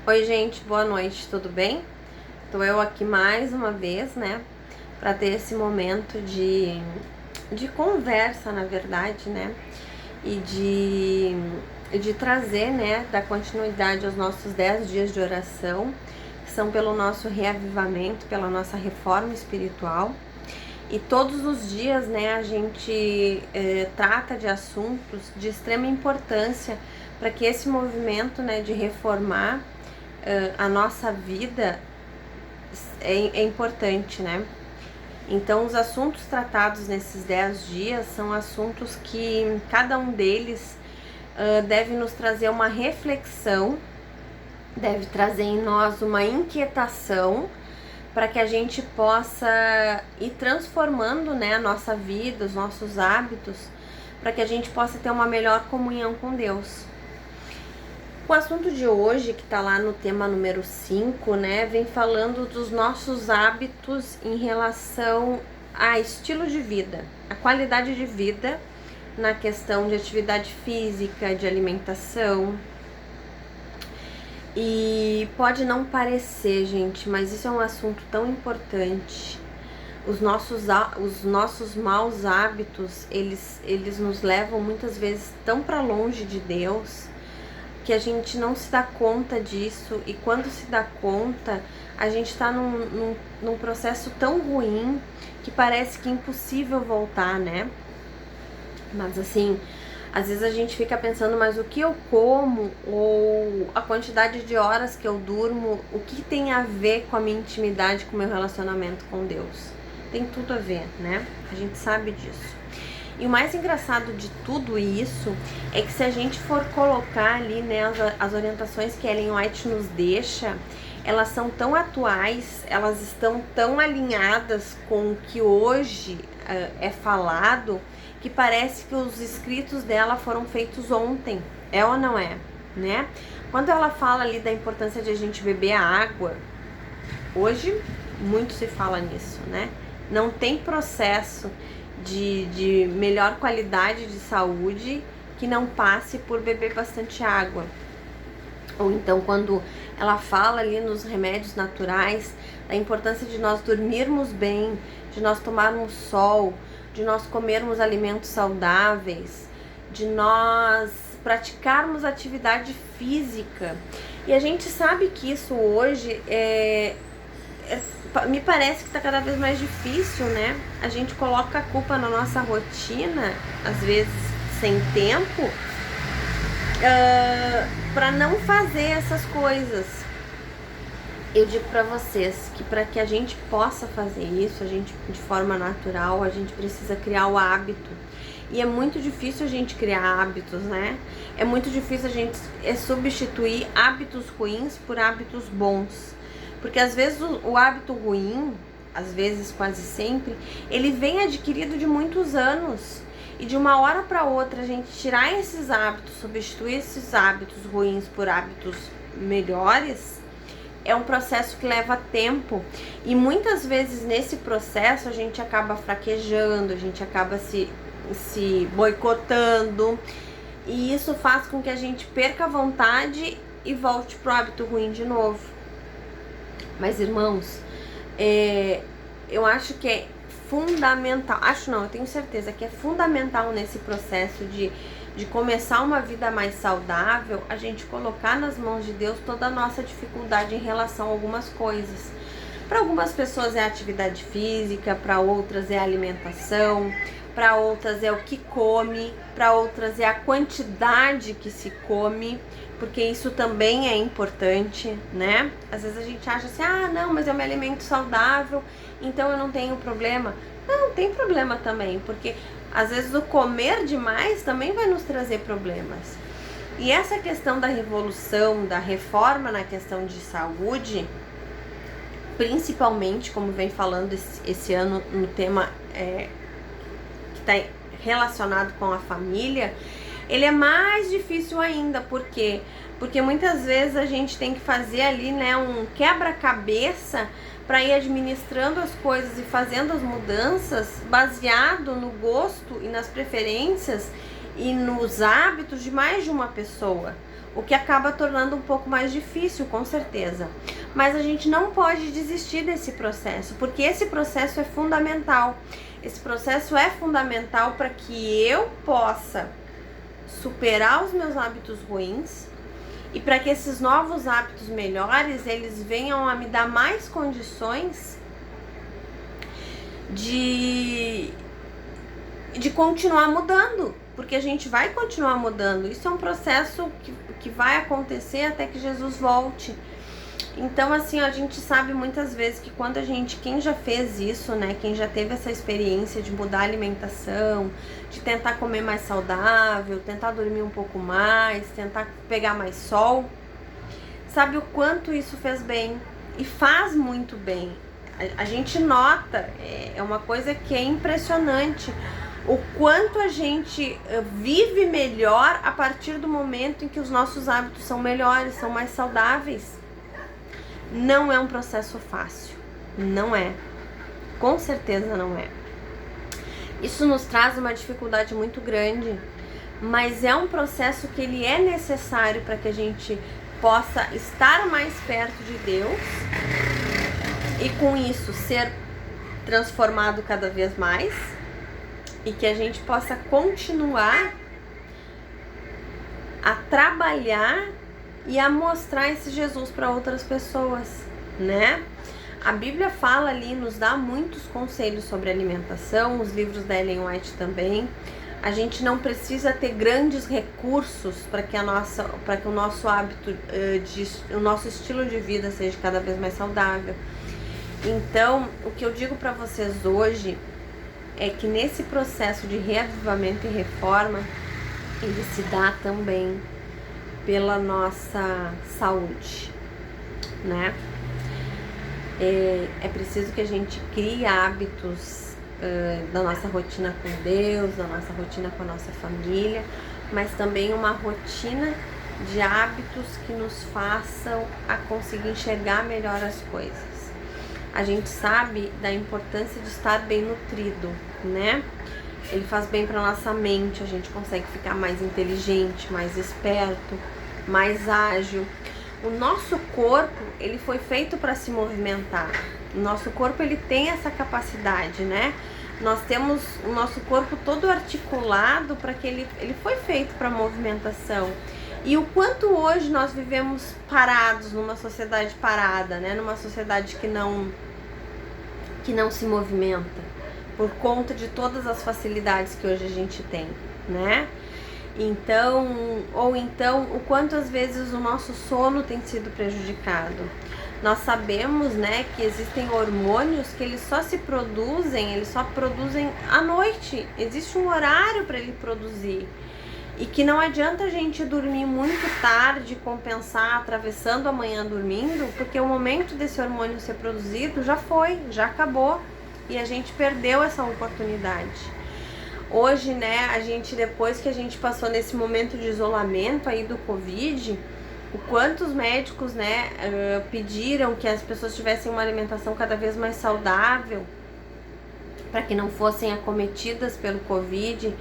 Oi, gente, boa noite, tudo bem? Tô eu aqui mais uma vez, né, para ter esse momento de conversa, na verdade, né, e de trazer, né, dar continuidade aos nossos 10 dias de oração, que são pelo nosso reavivamento, pela nossa reforma espiritual. E todos os dias, né, a gente trata de assuntos de extrema importância para que esse movimento, né, de reformar a nossa vida é importante, né? Então, os assuntos tratados nesses 10 dias são assuntos que cada um deles deve nos trazer uma reflexão, deve trazer em nós uma inquietação para que a gente possa ir transformando, né, a nossa vida, os nossos hábitos, para que a gente possa ter uma melhor comunhão com Deus. O assunto de hoje, que está lá no tema número 5, né, vem falando dos nossos hábitos em relação a estilo de vida, a qualidade de vida na questão de atividade física, de alimentação. E pode não parecer, gente, mas isso é um assunto tão importante. Os nossos maus hábitos, eles nos levam muitas vezes tão para longe de Deus, que a gente não se dá conta disso, e quando se dá conta, a gente está num processo tão ruim que parece que é impossível voltar, né? Mas assim, às vezes a gente fica pensando, mas o que eu como, ou a quantidade de horas que eu durmo, o que tem a ver com a minha intimidade, com o meu relacionamento com Deus? Tem tudo a ver, né? A gente sabe disso. E o mais engraçado de tudo isso é que se a gente for colocar ali, né, as orientações que Ellen White nos deixa, elas são tão atuais, elas estão tão alinhadas com o que hoje é falado, que parece que os escritos dela foram feitos ontem. É ou não é, né? Quando ela fala ali da importância de a gente beber a água, hoje muito se fala nisso, né? Não tem processo de melhor qualidade de saúde que não passe por beber bastante água. Ou então quando ela fala ali nos remédios naturais, da importância de nós dormirmos bem, de nós tomarmos sol, de nós comermos alimentos saudáveis, de nós praticarmos atividade física. E a gente sabe que isso hoje me parece que está cada vez mais difícil, né? A gente coloca a culpa na nossa rotina, às vezes sem tempo, para não fazer essas coisas. Eu digo para vocês que para que a gente possa fazer isso, a gente de forma natural, a gente precisa criar o hábito. E é muito difícil a gente criar hábitos, né? É muito difícil a gente substituir hábitos ruins por hábitos bons. Porque às vezes o hábito ruim, às vezes quase sempre, ele vem adquirido de muitos anos. E de uma hora para outra a gente tirar esses hábitos, substituir esses hábitos ruins por hábitos melhores, é um processo que leva tempo. E muitas vezes nesse processo a gente acaba fraquejando, a gente acaba se boicotando. E isso faz com que a gente perca a vontade e volte pro hábito ruim de novo. Mas, irmãos, eu acho que é fundamental, eu tenho certeza que é fundamental nesse processo de começar uma vida mais saudável, a gente colocar nas mãos de Deus toda a nossa dificuldade em relação a algumas coisas. Para algumas pessoas é a atividade física, para outras é a alimentação, para outras é o que come, para outras é a quantidade que se come, porque isso também é importante, né? Às vezes a gente acha assim, não, mas eu me alimento saudável, então eu não tenho problema. Não, tem problema também, porque às vezes o comer demais também vai nos trazer problemas. E essa questão da revolução, da reforma na questão de saúde, principalmente, como vem falando esse ano no tema que está relacionado com a família, ele é mais difícil ainda. Por quê? Porque muitas vezes a gente tem que fazer ali, né, um quebra-cabeça para ir administrando as coisas e fazendo as mudanças baseado no gosto e nas preferências e nos hábitos de mais de uma pessoa. o que acaba tornando um pouco mais difícil, com certeza. Mas a gente não pode desistir desse processo, porque esse processo é fundamental. Esse processo é fundamental para que eu possa superar os meus hábitos ruins e para que esses novos hábitos melhores, eles venham a me dar mais condições de continuar mudando, porque a gente vai continuar mudando. Isso é um processo que vai acontecer até que Jesus volte. Então, assim, a gente sabe muitas vezes que quando quem já fez isso, né, quem já teve essa experiência de mudar a alimentação, de tentar comer mais saudável, tentar dormir um pouco mais, tentar pegar mais sol, sabe o quanto isso fez bem, e faz muito bem. A gente nota, é uma coisa que é impressionante, o quanto a gente vive melhor a partir do momento em que os nossos hábitos são melhores, são mais saudáveis. Não é um processo fácil, não é, com certeza não é. Isso nos traz uma dificuldade muito grande, mas é um processo que ele é necessário para que a gente possa estar mais perto de Deus e com isso ser transformado cada vez mais e que a gente possa continuar a trabalhar e a mostrar esse Jesus para outras pessoas, né? A Bíblia fala ali, nos dá muitos conselhos sobre alimentação, os livros da Ellen White também. A gente não precisa ter grandes recursos para que o nosso hábito, o nosso estilo de vida seja cada vez mais saudável. Então, o que eu digo para vocês hoje é que nesse processo de reavivamento e reforma, ele se dá também pela nossa saúde, né? É preciso que a gente crie hábitos da nossa rotina com Deus, da nossa rotina com a nossa família, mas também uma rotina de hábitos que nos façam a conseguir enxergar melhor as coisas. A gente sabe da importância de estar bem nutrido, né? Ele faz bem para nossa mente, a gente consegue ficar mais inteligente, mais esperto, mais ágil. O nosso corpo, ele foi feito para se movimentar. O nosso corpo, ele tem essa capacidade, né? Nós temos o nosso corpo todo articulado para que ele foi feito para movimentação. E o quanto hoje nós vivemos parados, numa sociedade parada, né? Numa sociedade que não se movimenta, por conta de todas as facilidades que hoje a gente tem, né? Então, o quanto às vezes o nosso sono tem sido prejudicado. Nós sabemos, né, que existem hormônios que eles só produzem à noite. Existe um horário para ele produzir. E que não adianta a gente dormir muito tarde, compensar atravessando a manhã dormindo, porque o momento desse hormônio ser produzido já foi, já acabou. E a gente perdeu essa oportunidade. Hoje, né, depois que a gente passou nesse momento de isolamento aí do Covid, o quanto os médicos, né, pediram que as pessoas tivessem uma alimentação cada vez mais saudável, para que não fossem acometidas pelo Covid.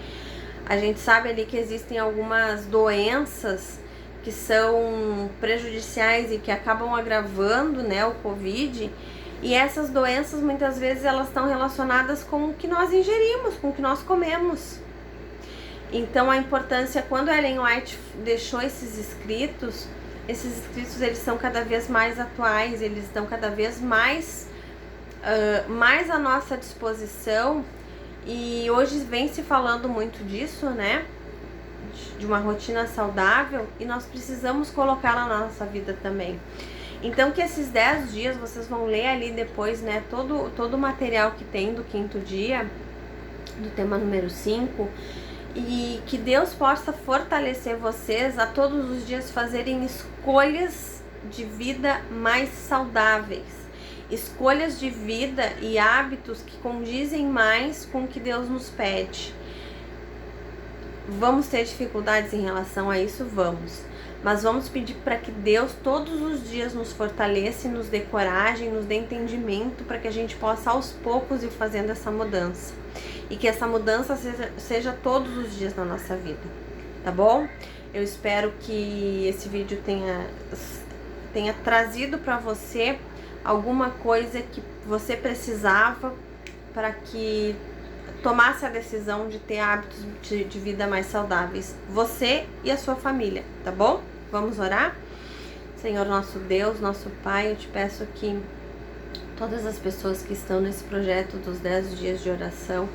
A gente sabe ali que existem algumas doenças que são prejudiciais e que acabam agravando, né, o Covid. E essas doenças, muitas vezes, elas estão relacionadas com o que nós ingerimos, com o que nós comemos. Então, a importância, quando a Ellen White deixou esses escritos eles são cada vez mais atuais, eles estão cada vez mais à nossa disposição. E hoje vem se falando muito disso, né? De uma rotina saudável, e nós precisamos colocar na nossa vida também. Então, que esses 10 dias vocês vão ler ali depois, né, todo o material que tem do 5º dia, do tema número 5, e que Deus possa fortalecer vocês a todos os dias fazerem escolhas de vida mais saudáveis, escolhas de vida e hábitos que condizem mais com o que Deus nos pede. Vamos ter dificuldades em relação a isso? Vamos. Mas vamos pedir para que Deus todos os dias nos fortaleça, nos dê coragem, nos dê entendimento, para que a gente possa aos poucos ir fazendo essa mudança. E que essa mudança seja todos os dias na nossa vida, tá bom? Eu espero que esse vídeo tenha trazido para você alguma coisa que você precisava para que tomasse a decisão de ter hábitos de vida mais saudáveis, você e a sua família, tá bom? Vamos orar? Senhor, nosso Deus, nosso Pai, eu te peço que todas as pessoas que estão nesse projeto dos 10 dias de oração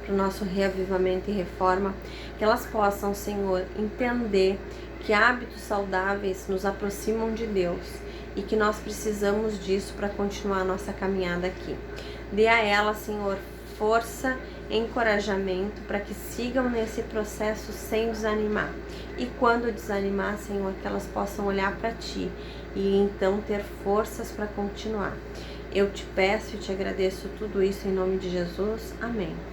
para o nosso reavivamento e reforma, que elas possam, Senhor, entender que hábitos saudáveis nos aproximam de Deus e que nós precisamos disso para continuar a nossa caminhada aqui. Dê a elas, Senhor, força, encorajamento para que sigam nesse processo sem desanimar. E quando desanimar, Senhor, que elas possam olhar para Ti e então ter forças para continuar. Eu te peço e te agradeço tudo isso em nome de Jesus. Amém.